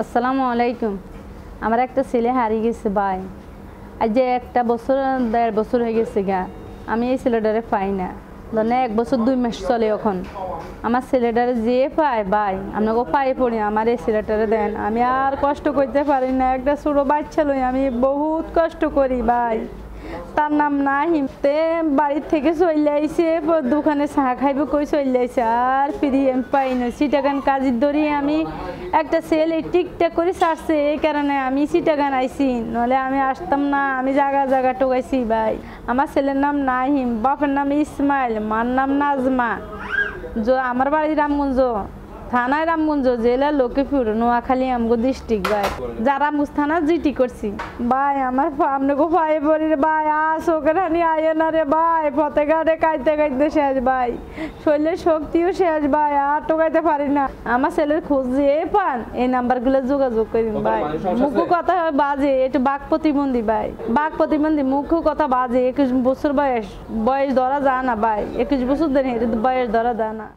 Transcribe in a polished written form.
আসসালামু আলাইকুম। আমার একটা ছেলে হারিয়ে গেছে ভাই। আজ যে একটা বছর 1.5 বছর হয়ে গেছে গা, আমি এই ছেলেটারে পাই না। ধরেন 1 বছর 2 মাস চলে এখন। আমার ছেলেটারে যে পায় ভাই, আপনাকে পায়ে পড়ি আমার এই ছেলেটারে দেন। আমি আর কষ্ট করতে পারি না, একটা ছোট বাচ্চা লই আমি বহুত কষ্ট করি ভাই। তার নাম নাহিম, তে বাড়ির থেকে চলে আইছে, দোকানে চা খাইব কই চলে আইছে, আর ফিরি আমি পাই না। চিটাগান কাজের ধরি আমি একটা ছেলে ঠিকঠাক করে ছাড়ছে, এই কারণে আমি চিটাগান আইছি, নাহলে আমি আসতাম না। আমি জায়গা জায়গা টোকাইছি ভাই। আমার ছেলের নাম নাহিম, বাপের নাম ইসমাইল, মার নাম নাজমা। আমার বাড়ি রামগঞ্জ, থানায় রামগঞ্জ, জেলা লক্ষ্মীপুর, নোয়াখালী, আমগো ডিস্ট্রিক্ট ভাই। যারা মুস্থানা জিটি করছি ভাই। আমার আপনাকে পায়ে পড়ি রে ভাই, চোখেরানি আয় না রে ভাই। পথে ঘাটে কাইতে কাইতে শেষ ভাই, শরীরের শক্তিও শেষ ভাই, আর টোকাইতে পারি না। আমার ছেলের খোঁজ যে পান, এই নাম্বারগুলো যোগাযোগ করেন ভাই। মুখ কথা বাজে, একটু বাক প্রতিবন্ধী ভাই, বাক প্রতিবন্ধী, মুখ কথা বাজে। 21 বছর বয়স ধরা যায় না ভাই, 21 বছর ধরে বয়স ধরা যায় না।